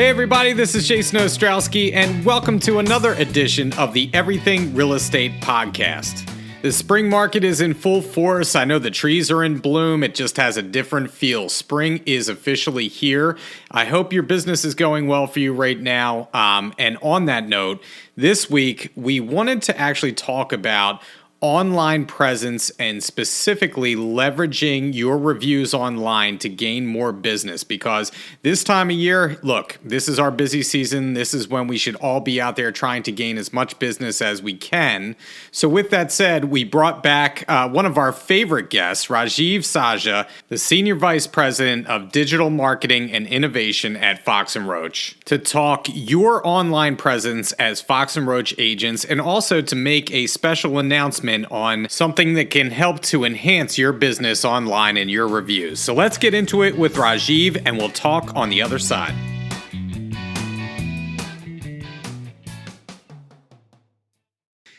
Hey everybody, this is Jason Ostrowski, and welcome to another edition of the Everything Real Estate Podcast. The spring market is in full force. I know the trees are in bloom. It just has a different feel. Spring is officially here. I hope your business is going well for you right now. And on that note, this week we wanted to actually talk about online presence and specifically leveraging your reviews online to gain more business, because this time of year, look, this is our busy season. This is when we should all be out there trying to gain as much business as we can. So with that said, we brought back one of our favorite guests, Rajeev Sajja, the Senior Vice President of Digital Marketing and Innovation at Fox Roach, to talk your online presence as Fox Roach agents, and also to make a special announcement on something that can help to enhance your business online and your reviews. So let's get into it with Rajeev, and we'll talk on the other side.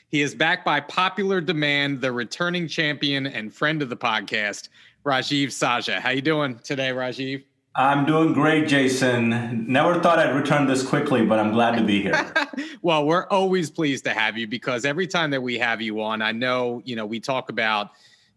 He is back by popular demand, the returning champion and friend of the podcast, Rajeev Sajja. How you doing today, Rajeev? I'm doing great, Jason. Never thought I'd return this quickly, but I'm glad to be here. Well, we're always pleased to have you, because every time that we have you on, I know, we talk about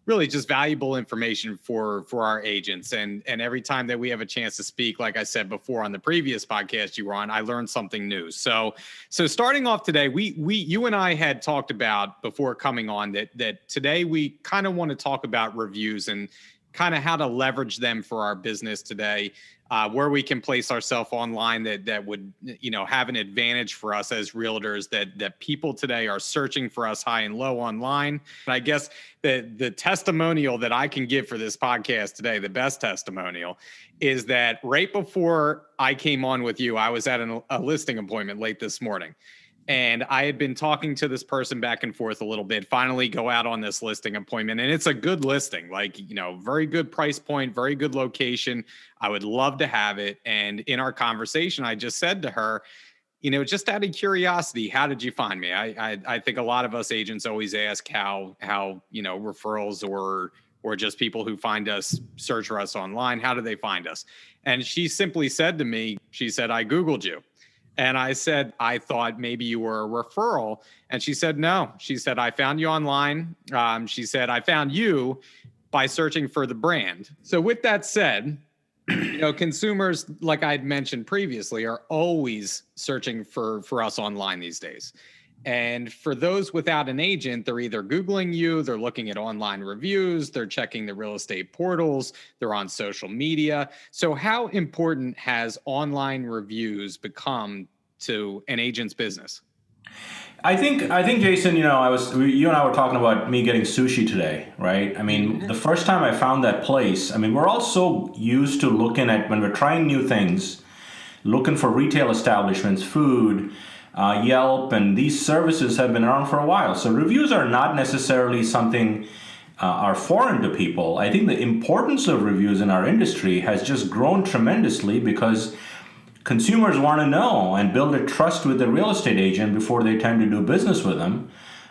really just valuable information for our agents. And every time that we have a chance to speak, like I said before on the previous podcast you were on, I learned something new. So starting off today, you and I had talked about before coming on that today we kind of want to talk about reviews and kind of how to leverage them for our business today, where we can place ourselves online that would, have an advantage for us as realtors, that people today are searching for us high and low online. And I guess the testimonial that I can give for this podcast today, the best testimonial, is that right before I came on with you, I was at a listing appointment late this morning. And I had been talking to this person back and forth a little bit, finally go out on this listing appointment. And it's a good listing, very good price point, very good location. I would love to have it. And in our conversation, I just said to her, just out of curiosity, how did you find me? I think a lot of us agents always ask how referrals or just people who find us, search for us online, how do they find us? And she simply said to me, she said, I Googled you. And I said, I thought maybe you were a referral. And she said, no. She said, I found you online. She said, I found you by searching for the brand. So with that said, consumers, like I had mentioned previously, are always searching for us online these days. And for those without an agent, they're either Googling you, they're looking at online reviews, they're checking the real estate portals, they're on social media. So how important has online reviews become to an agent's business? I think, Jason, you and I were talking about me getting sushi today, right? I mean, the first time I found that place, we're all so used to looking at, when we're trying new things, looking for retail establishments, food, Yelp, and these services have been around for a while. So reviews are not necessarily something are foreign to people. I think the importance of reviews in our industry has just grown tremendously because consumers want to know and build a trust with the real estate agent before they tend to do business with them.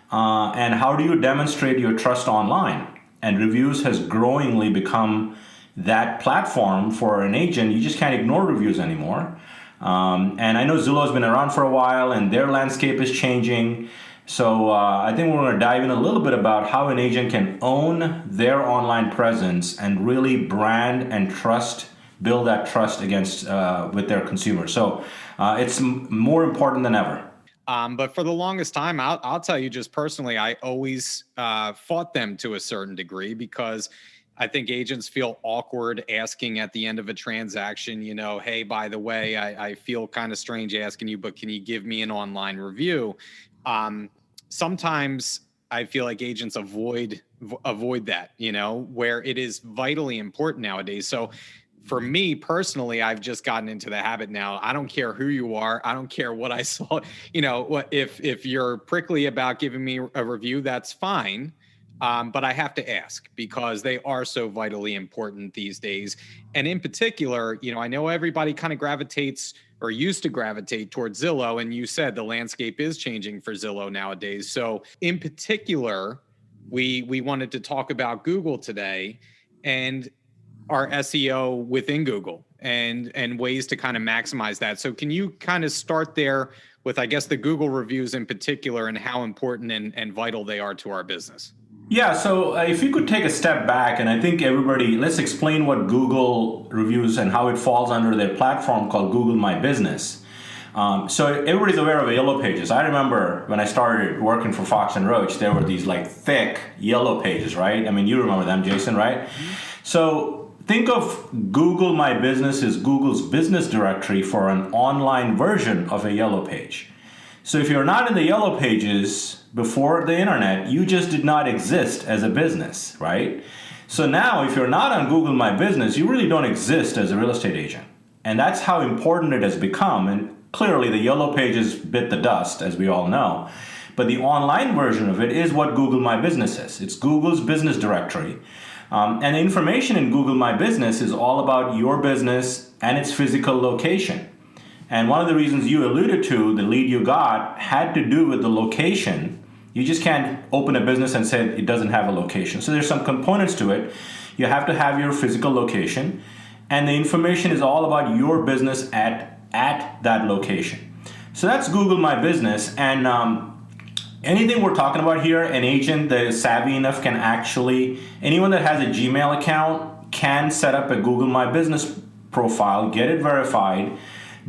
And how do you demonstrate your trust online? And reviews has growingly become that platform for an agent. You just can't ignore reviews anymore. And I know Zillow's been around for a while and their landscape is changing. So I think we're going to dive in a little bit about how an agent can own their online presence and really brand and build that trust with their consumers. So it's more important than ever. But for the longest time, I'll tell you just personally, I always fought them to a certain degree, because I think agents feel awkward asking at the end of a transaction, hey, by the way, I feel kind of strange asking you, but can you give me an online review? Sometimes I feel like agents avoid that, where it is vitally important nowadays. So for me personally, I've just gotten into the habit now. I don't care who you are. I don't care what I saw. If you're prickly about giving me a review, that's fine. But I have to ask, because they are so vitally important these days. And in particular, I know everybody kind of gravitates or used to gravitate towards Zillow. And you said the landscape is changing for Zillow nowadays. So in particular, we wanted to talk about Google today and our SEO within Google. and ways to kind of maximize that. So can you kind of start there with, I guess, the Google reviews in particular and how important and vital they are to our business? Yeah, so if you could take a step back, and I think everybody, let's explain what Google reviews and how it falls under their platform called Google My Business. So everybody's aware of Yellow Pages. I remember when I started working for Fox and Roach, there were these like thick Yellow Pages, right? I mean, you remember them, Jason, right? Mm-hmm. So think of Google My Business as Google's business directory for an online version of a Yellow Page. So if you're not in the Yellow Pages before the internet, you just did not exist as a business, right? So now if you're not on Google My Business, you really don't exist as a real estate agent. And that's how important it has become. And clearly the Yellow Pages bit the dust, as we all know. But the online version of it is what Google My Business is. It's Google's business directory. And the information in Google My Business is all about your business and its physical location. And one of the reasons you alluded to, the lead you got, had to do with the location. You just can't open a business and say it doesn't have a location. So there's some components to it. You have to have your physical location, and the information is all about your business at that location. So that's Google My Business. And anything we're talking about here, an agent that is savvy enough can actually, anyone that has a Gmail account can set up a Google My Business profile, get it verified,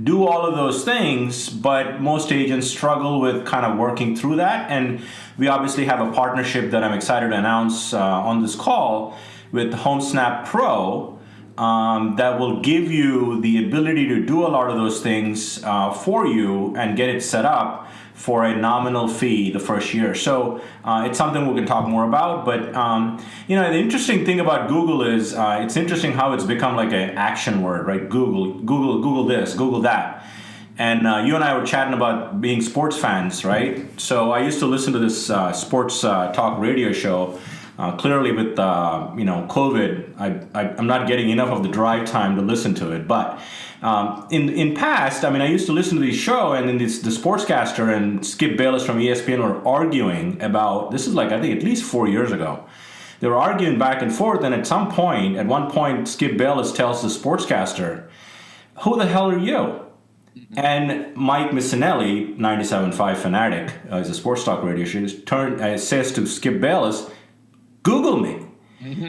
do all of those things, but most agents struggle with kind of working through that. And we obviously have a partnership that I'm excited to announce on this call with HomeSnap Pro that will give you the ability to do a lot of those things for you and get it set up for a nominal fee the first year. So it's something we can talk more about. But the interesting thing about Google is it's interesting how it's become like an action word, right? Google this, Google that. And you and I were chatting about being sports fans, right? So I used to listen to this sports talk radio show. Clearly with COVID, I'm not getting enough of the drive time to listen to it. But in past, I mean, I used to listen to the show, and then the sportscaster and Skip Bayless from ESPN were arguing about, this is like, I think at least 4 years ago. They were arguing back and forth, and at one point, Skip Bayless tells the sportscaster, "Who the hell are you?" And Mike Missinelli, 97.5 Fanatic, is a sports talk radio show, says to Skip Bayless, "Google me,"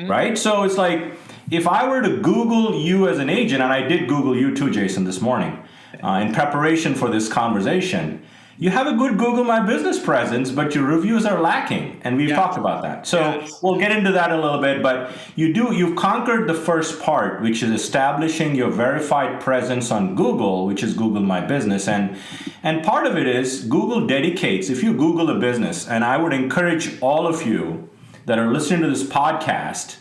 right? So it's like, if I were to Google you as an agent, and I did Google you too, Jason, this morning, in preparation for this conversation, you have a good Google My Business presence, but your reviews are lacking, and we've talked about that. So we'll get into that a little bit, but you've conquered the first part, which is establishing your verified presence on Google, which is Google My Business, and part of it is Google dedicates, if you Google a business, and I would encourage all of you that are listening to this podcast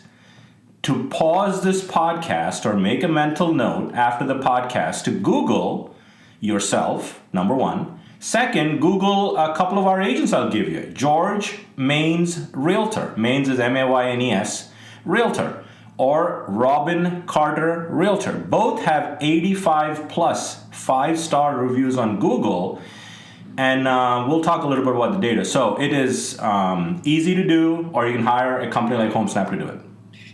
to pause this podcast or make a mental note after the podcast to Google yourself, number one. Second, Google a couple of our agents I'll give you. George Maines Realtor. Maines is M-A-Y-N-E-S, Realtor. Or Robin Carter Realtor. Both have 85 plus 5-star reviews on Google. And we'll talk a little bit about the data. So it is easy to do, or you can hire a company like HomeSnap to do it.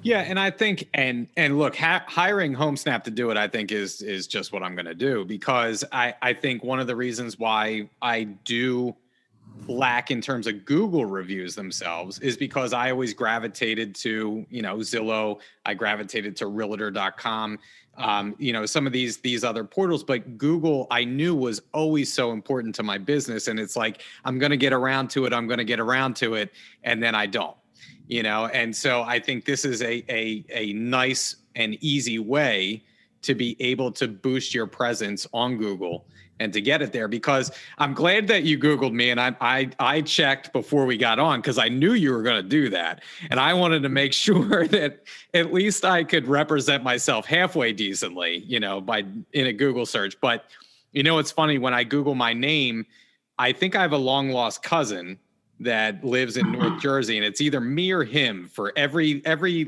Yeah, and I think, and look, hiring HomeSnap to do it, I think is just what I'm going to do, because I think one of the reasons why I do lack in terms of Google reviews themselves is because I always gravitated to, Zillow, I gravitated to Realtor.com, some of these other portals, but Google I knew was always so important to my business. And it's like, I'm going to get around to it. And then I don't. And so I think this is a nice and easy way to be able to boost your presence on Google and to get it there, because I'm glad that you Googled me, and I checked before we got on because I knew you were going to do that. And I wanted to make sure that at least I could represent myself halfway decently, in a Google search. But it's funny, when I Google my name, I think I have a long lost cousin that lives in North Jersey, and it's either me or him. For every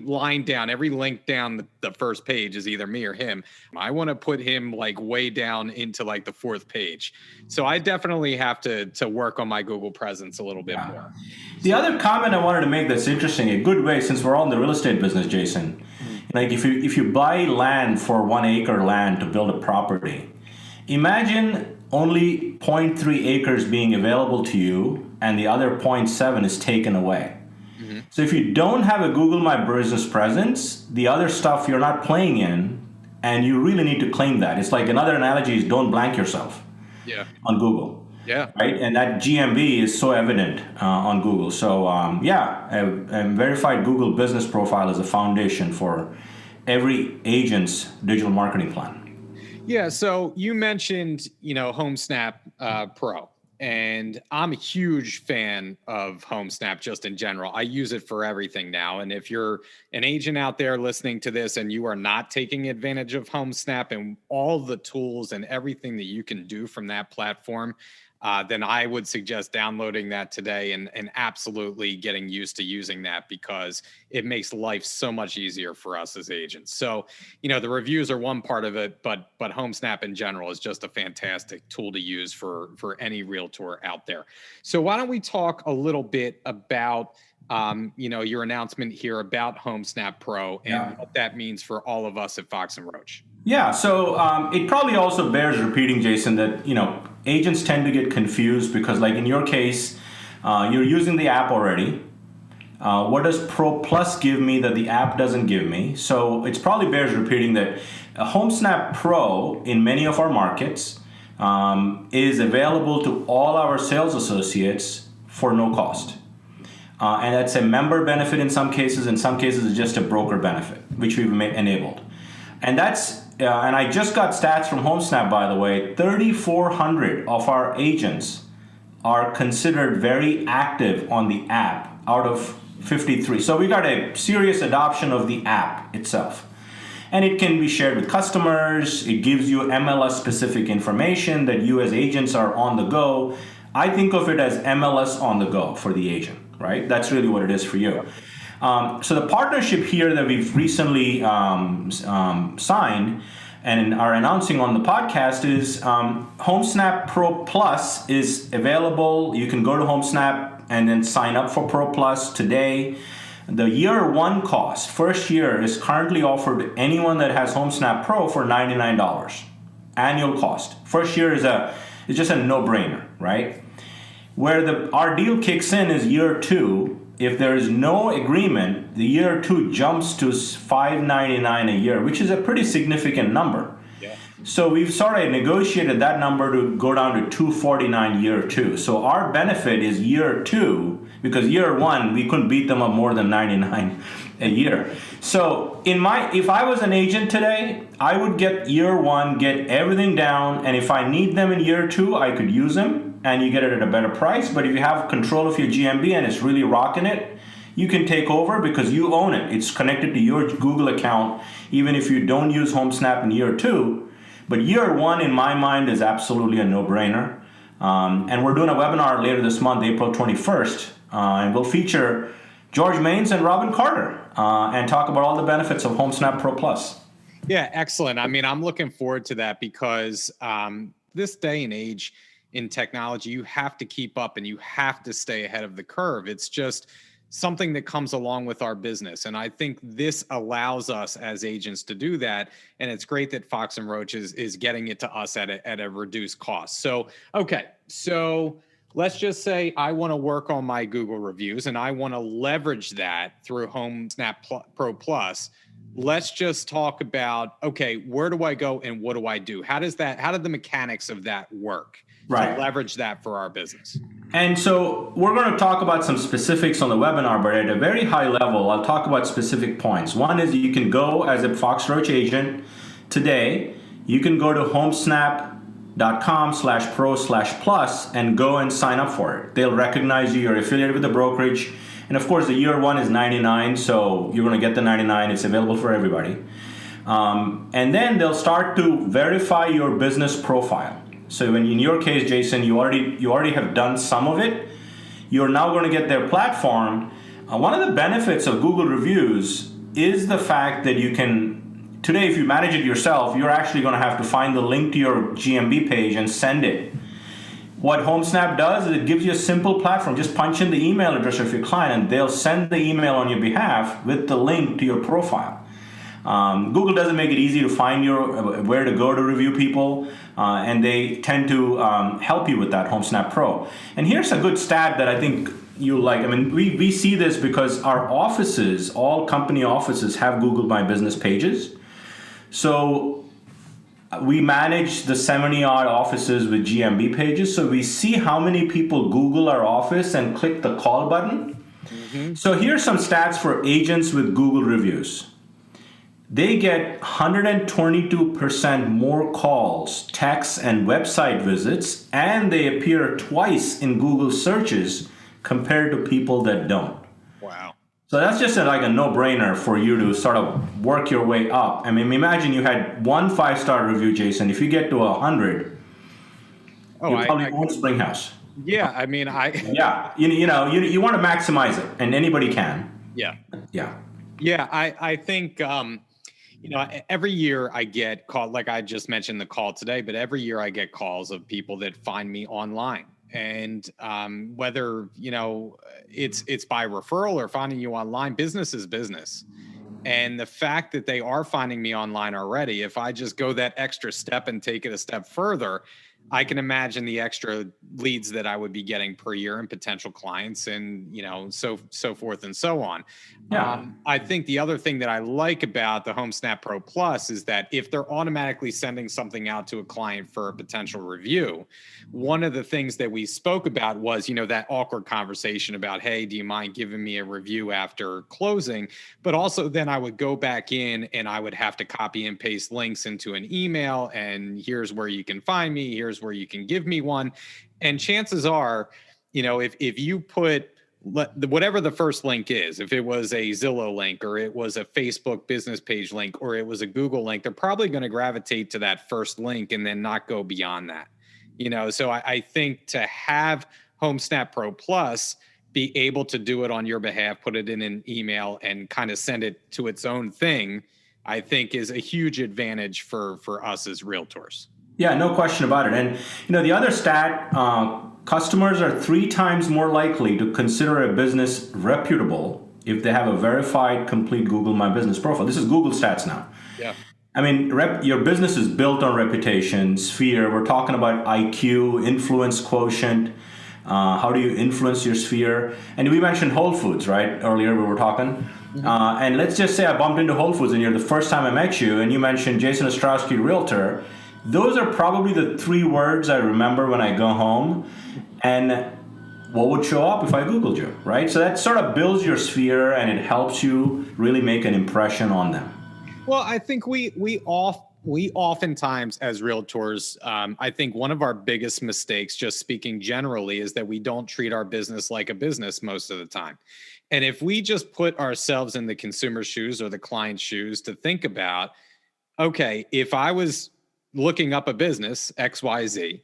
line down, every link down the first page is either me or him. I want to put him like way down into like the 4th page. So I definitely have to work on my Google presence a little bit more. The other comment I wanted to make that's interesting, a good way, since we're all in the real estate business, Jason, Like if you buy land for 1 acre land to build a property, imagine only zero point 0.3 acres being available to you and the other 0.7 is taken away. So if you don't have a Google My Business presence, the other stuff you're not playing in, and you really need to claim that. It's like another analogy is don't blank yourself on Google. Yeah. Right. And that GMB is so evident on Google. So a verified Google business profile is a foundation for every agent's digital marketing plan. Yeah. So you mentioned, HomeSnap Pro. And I'm a huge fan of HomeSnap just in general. I use it for everything now. And if you're an agent out there listening to this and you are not taking advantage of HomeSnap and all the tools and everything that you can do from that platform, then I would suggest downloading that today and absolutely getting used to using that because it makes life so much easier for us as agents. So, the reviews are one part of it, but HomeSnap in general is just a fantastic tool to use for any realtor out there. So why don't we talk a little bit about your announcement here about HomeSnap Pro and what that means for all of us at Fox and Roach. Yeah, so it probably also bears repeating, Jason, that agents tend to get confused because, like in your case, you're using the app already. What does Pro Plus give me that the app doesn't give me? So it's probably bears repeating that HomeSnap Pro in many of our markets is available to all our sales associates for no cost. And that's a member benefit in some cases. In some cases, it's just a broker benefit, which we've enabled. And and I just got stats from HomeSnap, by the way. 3,400 of our agents are considered very active on the app out of 53. So we got a serious adoption of the app itself. And it can be shared with customers. It gives you MLS-specific information that you as agents are on the go. I think of it as MLS on the go for the agent, right? That's really what it is for you. So the partnership here that we've recently signed and are announcing on the podcast is HomeSnap Pro Plus is available. You can go to HomeSnap and then sign up for Pro Plus today. The year one cost, first year, is currently offered to anyone that has HomeSnap Pro for $99 annual cost. First year is just a no-brainer, right? Where our deal kicks in is year two. If there is no agreement, the year two jumps to $599 a year, which is a pretty significant number. Yeah. So we've sort of negotiated that number to go down to $249 year two. So our benefit is year two, because year one, we couldn't beat them up more than $99 a year. So if I was an agent today, I would get year one, get everything down, and if I need them in year two, I could use them. And you get it at a better price. But if you have control of your GMB and it's really rocking it, you can take over because you own it. It's connected to your Google account, even if you don't use HomeSnap in year two. But year one, in my mind, is absolutely a no-brainer. And we're doing a webinar later this month, April 21st, and we'll feature George Maines and Robin Carter and talk about all the benefits of HomeSnap Pro Plus. Yeah, excellent. I mean, I'm looking forward to that because this day and age, in technology, you have to keep up and you have to stay ahead of the curve. It's just something that comes along with our business. And I think this allows us as agents to do that. And it's great that Fox and Roach is getting it to us at a reduced cost. So, okay. So let's just say I want to work on my Google reviews and I want to leverage that through HomeSnap Pro Plus. Let's just talk about, okay, where do I go and what do I do? How do the mechanics of that work? Right. To leverage that for our business. And so we're going to talk about some specifics on the webinar, but at a very high level, I'll talk about specific points. One is you can go as a Fox Roach agent today. You can go to homesnap.com/pro/plus and go and sign up for it. They'll recognize you're affiliated with the brokerage. And of course, the year one is $99, so you're going to get the $99. It's available for everybody. And then they'll start to verify your business profile. So when in your case, Jason, you already have done some of it. You're now going to get their platform. One of the benefits of Google reviews is the fact that you can, today if you manage it yourself, you're actually going to have to find the link to your GMB page and send it. What HomeSnap does is it gives you a simple platform. Just punch in the email address of your client and they'll send the email on your behalf with the link to your profile. Google doesn't make it easy to find where to go to review people, and they tend to help you with that, HomeSnap Pro. And here's a good stat that I think you like. I mean, we see this because our offices, all company offices, have Google My Business pages. So we manage the 70-odd offices with GMB pages, so we see how many people Google our office and click the call button. Mm-hmm. So here's some stats for agents with Google reviews. They get 122% more calls, texts, and website visits, and they appear twice in Google searches compared to people that don't. Wow. So that's just like a no-brainer for you to sort of work your way up. I mean, imagine you had one 5-star review, Jason. If you get to 100, you probably own Springhouse. Yeah, I mean, Yeah, you want to maximize it, and anybody can. Yeah. Yeah. Yeah, I think, every year I get called, like I just mentioned the call today, but every year I get calls of people that find me online. And whether, it's by referral or finding you online, business is business. And the fact that they are finding me online already, if I just go that extra step and take it a step further, I can imagine the extra leads that I would be getting per year and potential clients and, so forth and so on. Yeah. I think the other thing that I like about the HomeSnap Pro Plus is that if they're automatically sending something out to a client for a potential review, one of the things that we spoke about was, that awkward conversation about, hey, do you mind giving me a review after closing? But also then I would go back in and I would have to copy and paste links into an email, and here's where you can find me, here's where you can give me one. And chances are, if you put whatever the first link is, if it was a Zillow link or it was a Facebook business page link or it was a Google link, they're probably going to gravitate to that first link and then not go beyond that. So I think to have HomeSnap Pro Plus be able to do it on your behalf, put it in an email and kind of send it to its own thing, I think is a huge advantage for us as realtors. Yeah, no question about it. And, the other stat, customers are 3 times more likely to consider a business reputable if they have a verified, complete Google My Business profile. This is Google stats now. Yeah. I mean, your business is built on reputation, sphere. We're talking about IQ, influence quotient. How do you influence your sphere? And we mentioned Whole Foods, right? Earlier we were talking. Mm-hmm. And let's just say I bumped into Whole Foods and you're the first time I met you and you mentioned Jason Ostrowski, realtor. Those are probably the 3 words I remember when I go home. And what would show up if I Googled you, right? So that sort of builds your sphere and it helps you really make an impression on them. Well, I think we oftentimes as realtors, I think one of our biggest mistakes, just speaking generally, is that we don't treat our business like a business most of the time. And if we just put ourselves in the consumer's shoes or the client's shoes to think about, okay, if I was looking up a business, XYZ,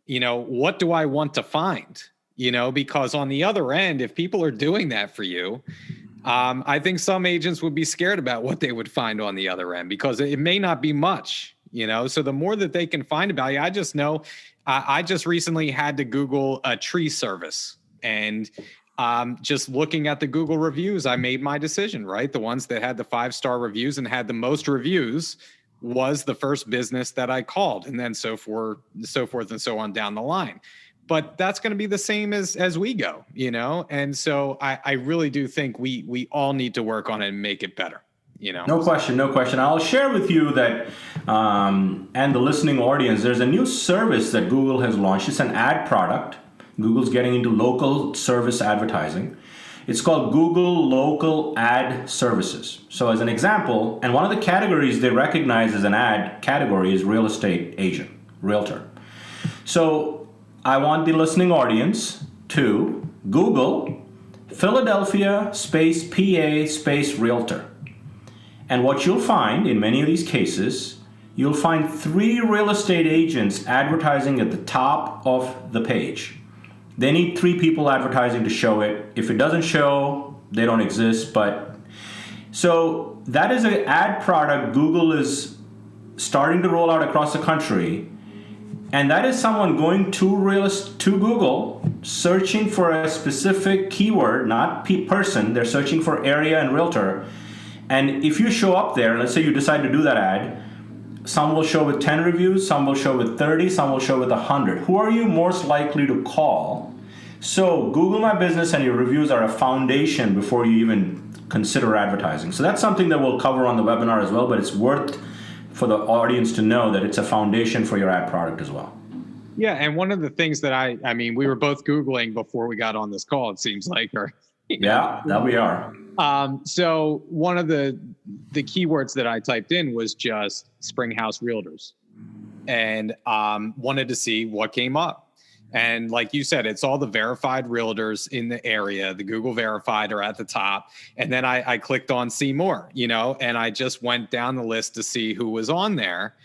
what do I want to find? Because on the other end, if people are doing that for you, I think some agents would be scared about what they would find on the other end because it may not be much, so the more that they can find about you, I just know, I just recently had to Google a tree service and just looking at the Google reviews, I made my decision, right? The ones that had the 5-star reviews and had the most reviews was the first business that I called, and then so forth and so on down the line. But that's going to be the same as we go, And so I really do think we all need to work on it and make it better, No question. I'll share with you that, and the listening audience, there's a new service that Google has launched. It's an ad product. Google's getting into local service advertising. It's called Google Local Ad Services. So as an example, and one of the categories they recognize as an ad category is real estate agent, realtor. So I want the listening audience to Google Philadelphia space PA space realtor. And what you'll find in many of these cases, you'll find 3 real estate agents advertising at the top of the page. They need 3 people advertising to show it. If it doesn't show, they don't exist. But so that is an ad product Google is starting to roll out across the country. And that is someone going to Google, searching for a specific keyword, not person. They're searching for area and realtor. And if you show up there, let's say you decide to do that ad, some will show with 10 reviews, some will show with 30, some will show with 100. Who are you most likely to call? So Google My Business and your reviews are a foundation before you even consider advertising. So that's something that we'll cover on the webinar as well, but it's worth for the audience to know that it's a foundation for your ad product as well. Yeah, and one of the things that I mean, we were both Googling before we got on this call, it seems like, or yeah, that we are. So one of the keywords that I typed in was just Springhouse Realtors, and wanted to see what came up. And like you said, it's all the verified realtors in the area. The Google verified are at the top. And then I clicked on see more, and I just went down the list to see who was on there.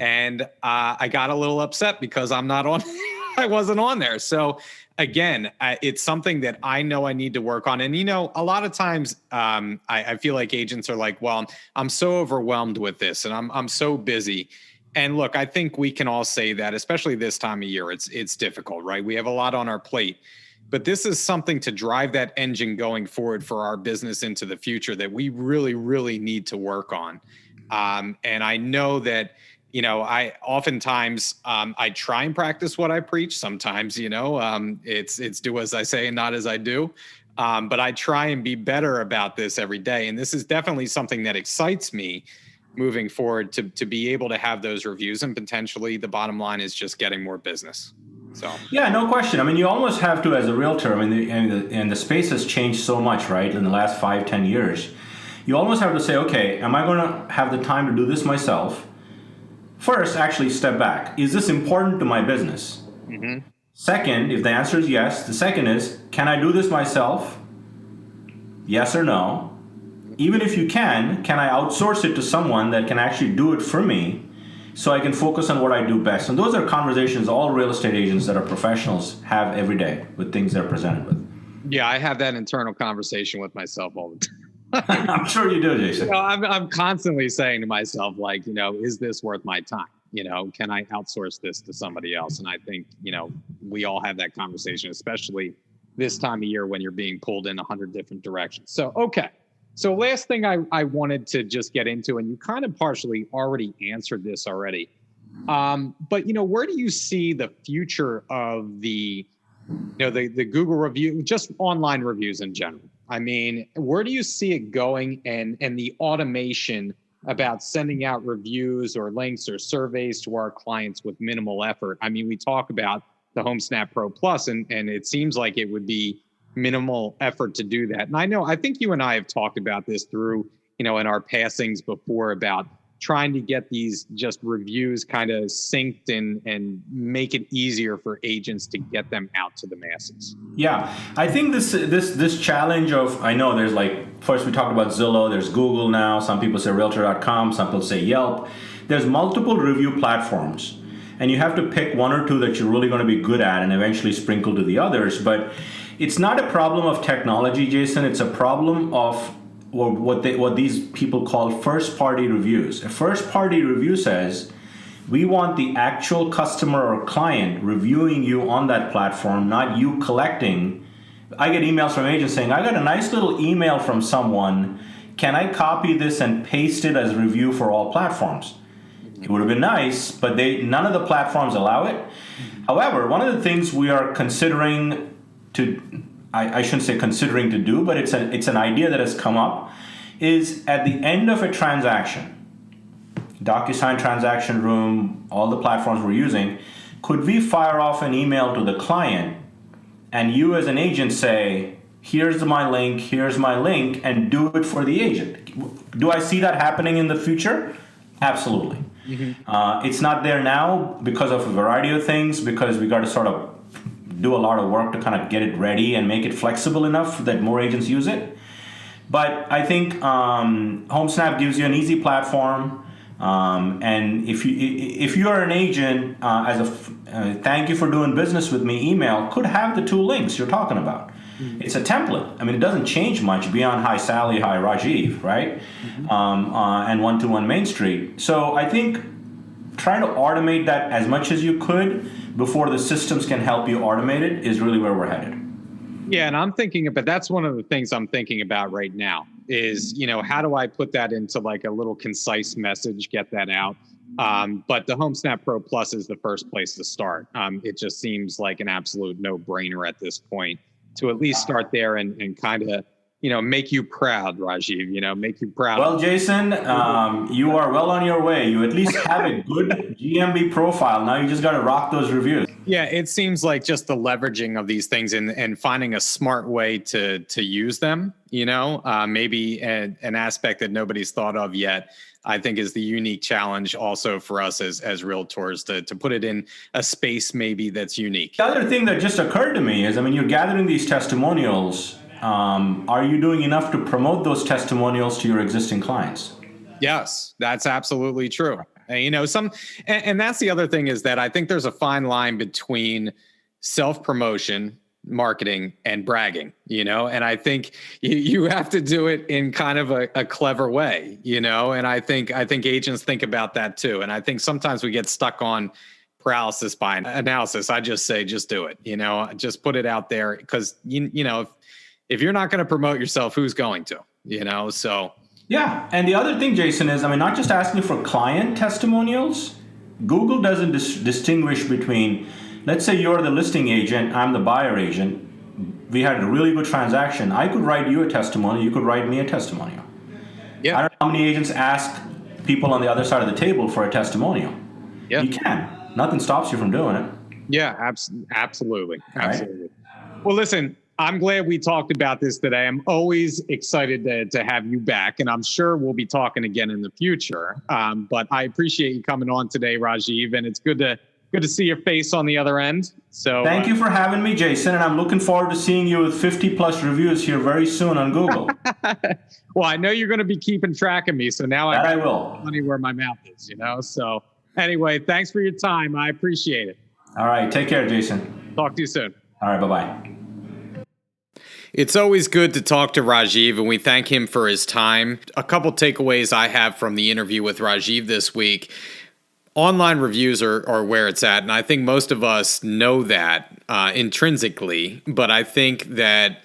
And I got a little upset because I'm not on, I wasn't on there. So again, it's something that I know I need to work on. And, a lot of times I feel like agents are like, well, I'm so overwhelmed with this and I'm so busy. And look, I think we can all say that, especially this time of year, it's difficult, right? We have a lot on our plate, but this is something to drive that engine going forward for our business into the future that we really, really need to work on. And I know that, I oftentimes I try and practice what I preach. Sometimes, it's do as I say and not as I do. But I try and be better about this every day. And this is definitely something that excites me moving forward to be able to have those reviews, and potentially the bottom line is just getting more business. So yeah, no question. I mean, you almost have to, as a realtor, and the space has changed so much, right? In the last 5-10 years, you almost have to say, okay, am I going to have the time to do this myself? First, actually step back. Is this important to my business? Mm-hmm. Second, if the answer is yes, the second is, can I do this myself? Yes or no? Even if you can I outsource it to someone that can actually do it for me so I can focus on what I do best? And those are conversations all real estate agents that are professionals have every day with things they're presented with. Yeah, I have that internal conversation with myself all the time. I'm sure you do, Jason. I'm constantly saying to myself, like, is this worth my time? Can I outsource this to somebody else? And I think, we all have that conversation, especially this time of year when you're being pulled in 100 different directions. So, okay. So last thing I wanted to just get into, and you kind of partially already answered this already, but where do you see the future of the Google review, just online reviews in general? I mean, where do you see it going, and the automation about sending out reviews or links or surveys to our clients with minimal effort? I mean, we talk about the HomeSnap Pro Plus, and it seems like it would be minimal effort to do that. And I think you and I have talked about this through, in our passings before, about trying to get these just reviews kind of synced and make it easier for agents to get them out to the masses. Yeah, I think this challenge of, I know there's first we talked about Zillow, there's Google now, some people say Realtor.com, some people say Yelp. There's multiple review platforms, and you have to pick one or two that you're really going to be good at and eventually sprinkle to the others. But it's not a problem of technology, Jason. It's a problem of what these people call first-party reviews. A first-party review says, we want the actual customer or client reviewing you on that platform, not you collecting. I get emails from agents saying, I got a nice little email from someone. Can I copy this and paste it as a review for all platforms? It would have been nice, but none of the platforms allow it. However, one of the things we are considering I shouldn't say considering to do, but it's an idea that has come up, is at the end of a transaction, DocuSign transaction room, all the platforms we're using, could we fire off an email to the client and you as an agent say, here's my link, and do it for the agent? Do I see that happening in the future? Absolutely. Mm-hmm. It's not there now because of a variety of things, because we got to sort of do a lot of work to kind of get it ready and make it flexible enough that more agents use it. But I think HomeSnap gives you an easy platform, and if you are an agent, as a thank you for doing business with me email could have the two links you're talking about. Mm-hmm. It's a template. I mean, it doesn't change much beyond hi Sally, hi Rajeev, right? Mm-hmm. And 121 Main Street. So I think trying to automate that as much as you could before the systems can help you automate it is really where we're headed. Yeah, and I'm thinking about, that's one of the things I'm thinking about right now. is, how do I put that into like a little concise message, get that out? But the HomeSnap Pro Plus is the first place to start. It just seems like an absolute no-brainer at this point to at least start there and kind of, make you proud, Rajeev, make you proud. Well, Jason, you are well on your way. You at least have a good GMB profile. Now you just got to rock those reviews. Yeah, it seems like just the leveraging of these things and finding a smart way to use them, maybe an aspect that nobody's thought of yet, I think is the unique challenge also for us as realtors to put it in a space maybe that's unique. The other thing that just occurred to me is, you're gathering these testimonials. Are you doing enough to promote those testimonials to your existing clients? Yes, that's absolutely true. And, and that's the other thing is that I think there's a fine line between self-promotion, marketing, and bragging, and I think you have to do it in kind of a clever way, and I think agents think about that too. And I think sometimes we get stuck on paralysis by analysis. I just say, just do it, just put it out there because, if you're not going to promote yourself, who's going to, so. Yeah. And the other thing, Jason, is, not just asking for client testimonials. Google doesn't distinguish between, let's say you're the listing agent, I'm the buyer agent. We had a really good transaction. I could write you a testimonial. You could write me a testimonial. Yeah. I don't know how many agents ask people on the other side of the table for a testimonial. Yeah. You can. Nothing stops you from doing it. Yeah, absolutely. Absolutely. Right? Well, listen, I'm glad we talked about this today. I'm always excited to have you back, and I'm sure we'll be talking again in the future. But I appreciate you coming on today, Rajeev, and it's good to see your face on the other end. So thank you for having me, Jason, and I'm looking forward to seeing you with 50 plus reviews here very soon on Google. Well, I know you're going to be keeping track of me, so now I will. Money where my mouth is, So anyway, thanks for your time. I appreciate it. All right, take care, Jason. Talk to you soon. All right, bye-bye. It's always good to talk to Rajeev, and we thank him for his time. A couple takeaways I have from the interview with Rajeev this week. Online reviews are where it's at, and I think most of us know that intrinsically, but I think that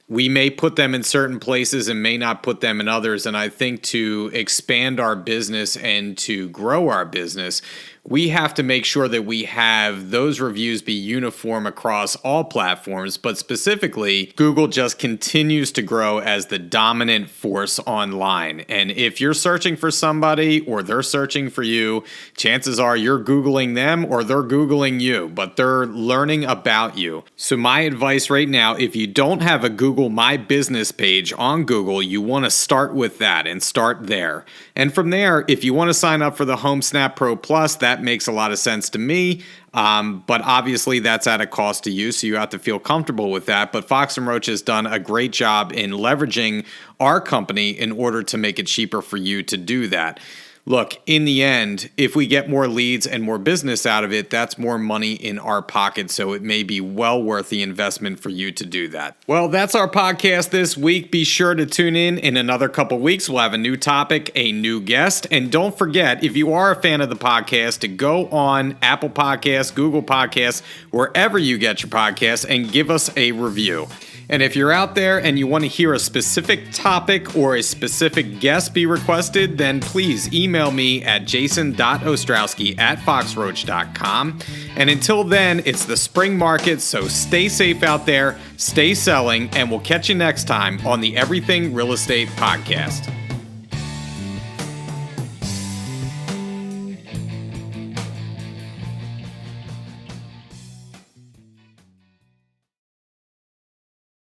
we may put them in certain places and may not put them in others, and I think to expand our business and to grow our business, we have to make sure that we have those reviews be uniform across all platforms, but specifically, Google just continues to grow as the dominant force online. And if you're searching for somebody or they're searching for you, chances are you're Googling them or they're Googling you, but they're learning about you. So my advice right now, if you don't have a Google My Business page on Google, you want to start with that and start there. And from there, if you want to sign up for the HomeSnap Pro Plus, that makes a lot of sense to me, but obviously that's at a cost to you, so you have to feel comfortable with that. But Fox Roach has done a great job in leveraging our company in order to make it cheaper for you to do that. Look, in the end, if we get more leads and more business out of it, that's more money in our pocket, so it may be well worth the investment for you to do that. Well, that's our podcast this week. Be sure to tune in another couple weeks. We'll have a new topic, a new guest, and don't forget, if you are a fan of the podcast, to go on Apple Podcasts, Google Podcasts, wherever you get your podcasts, and give us a review. And if you're out there and you want to hear a specific topic or a specific guest be requested, then please email me at jason.ostrowski@foxroach.com. And until then, it's the spring market, so stay safe out there, stay selling, and we'll catch you next time on the Everything Real Estate Podcast.